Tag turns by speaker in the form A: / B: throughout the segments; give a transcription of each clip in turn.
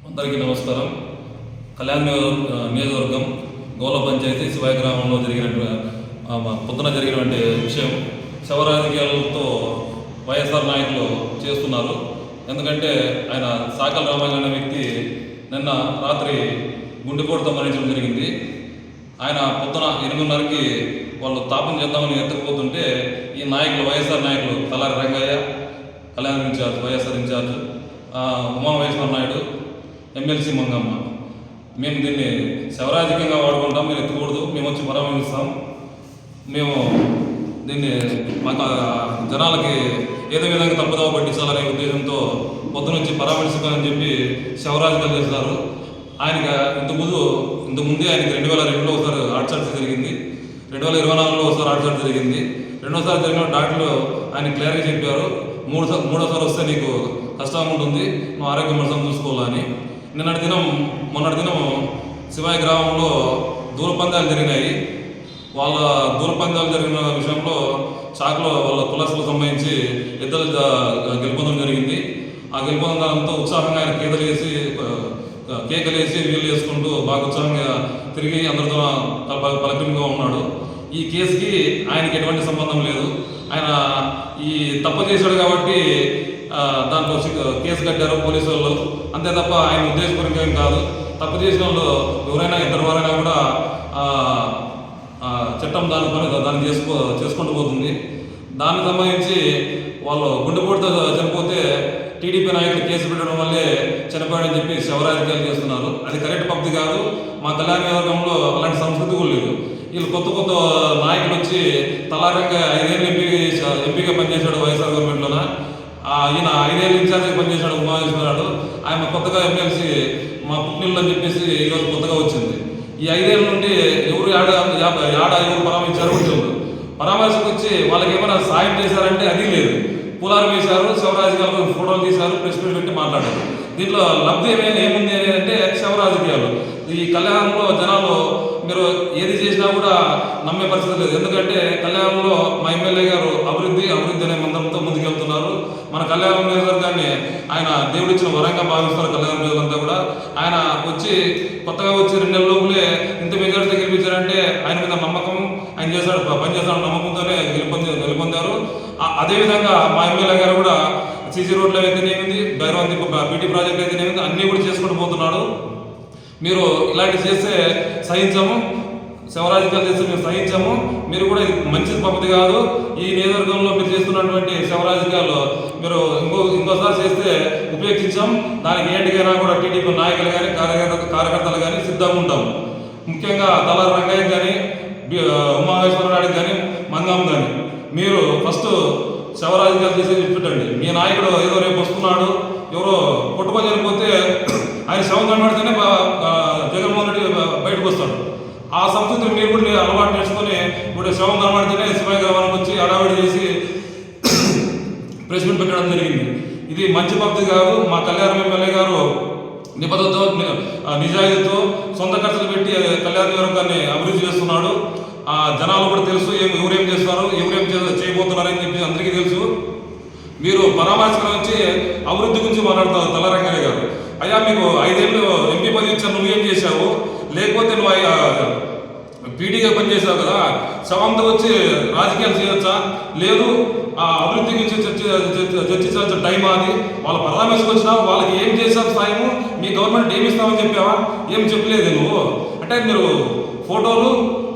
A: అందరికీ నమస్కారం. కళ్యాణ్ నియోజకవర్గం గోల పంచాయతీ శివాయి గ్రామంలో పొద్దున జరిగినటువంటి విషయం శవ రాజకీయాలతో వైఎస్ఆర్ నాయకులు చేస్తున్నారు. ఎందుకంటే ఆయన సాకల రామయ్య అనే వ్యక్తి నిన్న రాత్రి గుండెపోటుతో మరణించడం జరిగింది. ఆయన పొద్దున 8:30కి వాళ్ళు తాపం చేద్దామని ఎత్తుకుపోతుంటే ఈ నాయకులు వైఎస్ఆర్ నాయకులు Talari Rangaiah, Kalyan incharge, YSR incharge Umamaheswara Naidu, MLC Mangamma, మేము దీన్ని శవరాజకీయంగా వాడుకుంటాం, మీరు ఎత్తుకూడదు, మేము వచ్చి పరామర్శిస్తాం, మేము దీన్ని మాకు జనాలకి ఏదో విధంగా తప్పుదోవ పట్టించాలనే ఉద్దేశంతో పొద్దు నుంచి పరామర్శించాలని చెప్పి శవరాజకీయాలు చేస్తారు. ఆయనకి ఇంతకుముందే ఆయనకి 2002లో ఒకసారి హార్ట్ సర్జరీ జరిగింది, 2024లో ఒకసారి హార్ట్ సర్జరీ జరిగింది. రెండోసారి జరిగిన డాక్టర్లు ఆయన క్లియర్గా చెప్పారు, మూడోసారి వస్తే నీకు కష్టంగా ఉంటుంది, నువ్వు ఆరోగ్యం మోసం చూసుకోవాలని. మొన్నటి దినం శివాయి గ్రామంలో దూర పందాలు జరిగినాయి. వాళ్ళ దూర పందాలు జరిగిన విషయంలో చాకులో వాళ్ళ కులాసులకు సంబంధించి ఇద్దరు గెలుపొందడం జరిగింది. ఆ గెలుపొందడంతో ఉత్సాహంగా ఆయన కేకలేసి వీళ్ళు వేసుకుంటూ బాగా ఉత్సాహంగా తిరిగి అందరితో పలకరింపుగా ఉన్నాడు. ఈ కేసుకి ఆయనకి ఎటువంటి సంబంధం లేదు. ఆయన ఈ తప్పు చేశాడు కాబట్టి దాంట్లో కేసు కట్టారు పోలీసు వాళ్ళు, అంతే తప్ప ఆయన ఉద్దేశపూర్వకం కాదు. తప్పు చేసిన వాళ్ళు ఎవరైనా ఇద్దరు వారైనా కూడా చట్టం దాన్ని చేసుకుంటూ పోతుంది. దానికి సంబంధించి వాళ్ళు గుండెపోటుతో చనిపోతే టీడీపీ నాయకులు కేసు పెట్టడం వల్లే చనిపోయాడని చెప్పి శవరాజకీయాలు చేస్తున్నారు. అది కరెక్ట్ పద్ధతి కాదు. మా కళ్యాణ నియోజకవర్గంలో అలాంటి సంస్కృతి కూడా లేదు. వీళ్ళు కొత్త నాయకులు వచ్చి తలారంగా 5 ఏళ్ళు ఎంపీగా పనిచేశాడు వైఎస్ఆర్ గవర్నమెంట్లోన. ఈయన 5 ఏళ్ళు ఇన్ఛార్జిగా పనిచేశాడు ఉమామహేశ్వరరావు. ఆయన కొత్తగా ఎమ్మెల్సీ మా పుట్టినిల్లు అని చెప్పేసి ఈరోజు కొత్తగా వచ్చింది. ఈ 5 ఏళ్ళ నుండి ఎవరు ఎవరు పరామర్శించారు ఉంటుంది. పరామర్శకు వచ్చి వాళ్ళకి ఏమైనా సాయం చేశారంటే అది లేదు. పులారం వేశారు, శవరాజకీయాలు ఫోటోలు తీశారు, ప్రెస్ మీట్ పెట్టి మాట్లాడారు. దీంట్లో లబ్ధి ఏముంది అంటే శవరాజకీయాలు. ఈ కళ్యాణంలో జనాలు మీరు ఏది చేసినా కూడా నమ్మే పరిస్థితి లేదు. ఎందుకంటే కళ్యాణంలో మా ఎమ్మెల్యే గారు అభివృద్ధి అనే మంత్రంతో ముందుకెళ్తున్నారు. మన కళ్యాణం నియోజకవర్గాన్ని ఆయన దేవుడిచ్చిన వరంగా భావిస్తారు. కళ్యాణం నియోజకవర్గంతా కూడా ఆయన కొత్తగా వచ్చి 2 నెలల లోపులే ఇంత మెజారిటీ గెలిపించారంటే ఆయన మీద నమ్మకం, ఆయన పనిచేస్తాడు నమ్మకంతోనే గెలుపొందారు. అదేవిధంగా మా ఎమ్మెల్యే గారు కూడా సీసీ రోడ్లు అయితేనేమింది, భైరవంతి బీటీ ప్రాజెక్ట్ అయితేనేమింది, అన్నీ కూడా చేసుకుంటూ పోతున్నాడు. మీరు ఇలాంటివి చేస్తే సహించము, శవరాజకీయాలు చేస్తే మేము సహించము. మీరు కూడా ఇది మంచి పద్ధతి కాదు. ఈ నియోజకవర్గంలో మీరు చేస్తున్నటువంటి శవరాజకీయాలు మీరు ఇంకోసారి చేస్తే ఉపేక్షించాం. దానికి ఏంటికైనా కూడా టీడీపీ నాయకులు కానీ కార్యకర్తలు కానీ సిద్ధంగా ఉంటాం. ముఖ్యంగా తలారి రంగయ్య కానీ ఉమామహేశ్వరరావుకి కానీ మంగం కానీ మీరు ఫస్ట్ శవరాజకీయాలు చేసేది పెట్టండి. మీ నాయకుడు ఏదో రేపు వస్తున్నాడు, ఎవరో కొట్టుకొని చనిపోతే ఆయన శవం కనబడితేనే జగన్మోహన్ రెడ్డి బయటకు వస్తాడు. ఆ సంస్కృతిని మీరు కూడా అలవాటు నేర్చుకొని ఇప్పుడు శవం కనబడితేనే శివాయి గ్రామానికి వచ్చి అడావిడి చేసి ప్రెస్ మీట్ పెట్టడం జరిగింది. ఇది మంచి పద్ధతి కాదు. మా కళ్యాణ ఎమ్మెల్యే గారు నిబద్ధతతో నిజాయితీతో సొంత ఖర్చులు పెట్టి కళ్యాణ నియోజకవర్గాన్ని అభివృద్ధి చేస్తున్నాడు. జనాలు కూడా తెలుసు ఎవరేం చేస్తున్నారు, ఎవరేం చేయబోతున్నారని చెప్పి అందరికీ తెలుసు. మీరు పరామర్శకుల నుంచి అభివృద్ధి గురించి మాట్లాడతారు తలారంగయ్య గారు. అయ్యా మీకు 5 ఏళ్ళు ఎంపీ పదవి ఇచ్చారు, నువ్వేం చేశావు? లేకపోతే నువ్వు పీడీగా పనిచేసావు కదా, శవంతో వచ్చి రాజకీయాలు చేయొచ్చా? లేదు, ఆ అభివృద్ధి గురించి చర్చించాల్సిన టైం అది. వాళ్ళ పరామర్శకు వచ్చినా వాళ్ళకి ఏం చేశావు సాయము, మీ గవర్నమెంట్ ఏమి ఇస్తామని చెప్పావా? ఏం చెప్పలేదు నువ్వు. అంటే మీరు ఫోటోలు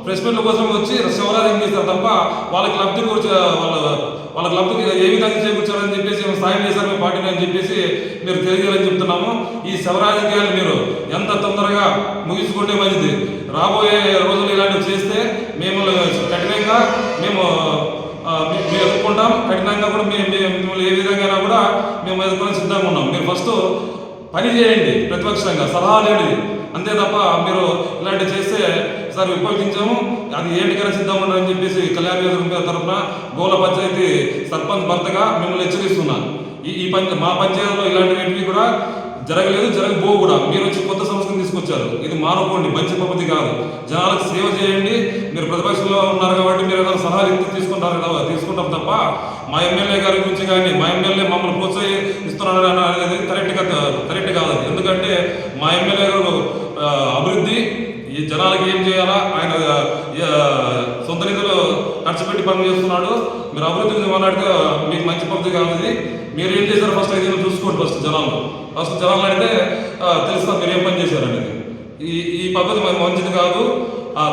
A: ప్రెస్ మీట్ల కోసం వచ్చి శవరాజకీయం చేస్తారు తప్ప వాళ్ళకి లబ్ధి ఏ విధంగా చేకూర్చారని చెప్పేసి సాయం చేశారు మీ పార్టీని అని చెప్పేసి మీరు తెలియజేయాలని చెప్తున్నాము. ఈ శవరాజకీయాలు మీరు ఎంత తొందరగా ముగించుకుంటే మంచిది. రాబోయే రోజులు ఇలాంటివి చేస్తే మేము కఠినంగా ఎదుర్కొంటాం. కఠినంగా కూడా మిమ్మల్ని ఏ విధంగా కూడా మేము ఎదుర్కొని సిద్ధంగా ఉన్నాం. మీరు ఫస్ట్ పని చేయండి, ప్రతిపక్షంగా సలహాలు ఇవ్వండి, అంతే తప్ప మీరు ఇలాంటివి చేస్తే సార్ ఉపయోగించాము అది ఏంటికైనా సిద్ధంగా ఉండాలని చెప్పేసి కళ్యాణ నియోజకవర్గం తరఫున గోల పంచాయతీ సర్పంచ్ భర్తగా మిమ్మల్ని హెచ్చరిస్తున్నాను. మా పంచాయతీలో ఇలాంటివి కూడా జరగబోవు కూడా. మీరు వచ్చి కొత్త సంస్కృతిని తీసుకొచ్చారు, ఇది మానుకోండి, మంచి పద్ధతి కాదు. జనాలకు సేవ చేయండి. మీరు ప్రతిపక్షంలో ఉన్నారు కాబట్టి మీరు ఏదైనా సలహాలు తీసుకుంటాం తప్ప మా ఎమ్మెల్యే గారి గురించి కానీ మా ఎమ్మెల్యే మమ్మల్ని ప్రోత్సహిస్తున్నాడు అనేది కరెక్ట్ కాదు. ఎందుకంటే మా ఎమ్మెల్యే గారు అభివృద్ధి ఈ జనాలకి ఏం చేయాలా ఆయన సొంత నిధులు ఖర్చు పెట్టి పనులు చేస్తున్నాడు. మీరు అభివృద్ధి గురించి మాట్లాడితే మీకు మంచి పద్ధతి కాదు ఇది. మీరు ఏం చేశారు ఫస్ట్ 5 ఏళ్ళు చూసుకోండి. ఫస్ట్ జనాలు అంటే తెలుస్తా మీరు ఏం పని చేశారనేది. ఈ పద్ధతి మంచిది కాదు.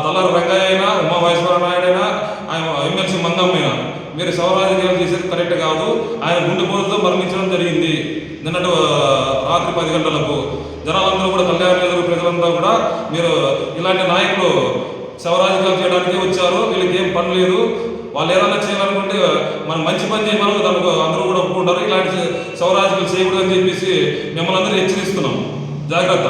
A: తలారి రంగయ్య అయినా ఉమా మహేశ్వర నాయుడు అయినా ఆయన ఎమ్మెల్సీ మంగమ్మ అయినా మీరు శవరాజకీయాలు చేసేది కరెక్ట్ కాదు. ఆయన గుండెపోటుతో మరణించడం జరిగింది నిన్నటి రాత్రి 10 గంటలకు. జనాలందరూ కూడా కళ్యాణ ప్రజలంతా కూడా మీరు ఇలాంటి నాయకులు శవరాజకీయాలు చేయడానికి వచ్చారు. వీళ్ళకి ఏం పని లేదు. వాళ్ళు ఏదైనా చేయాలనుకుంటే మనం మంచి పని చేయమని దానికి అందరూ కూడా ఒప్పుకుంటారు. ఇలాంటి శవరాజకీయాలు చేయకూడదని చెప్పేసి మిమ్మల్ని అందరూ హెచ్చరిస్తున్నాం. జాగ్రత్త.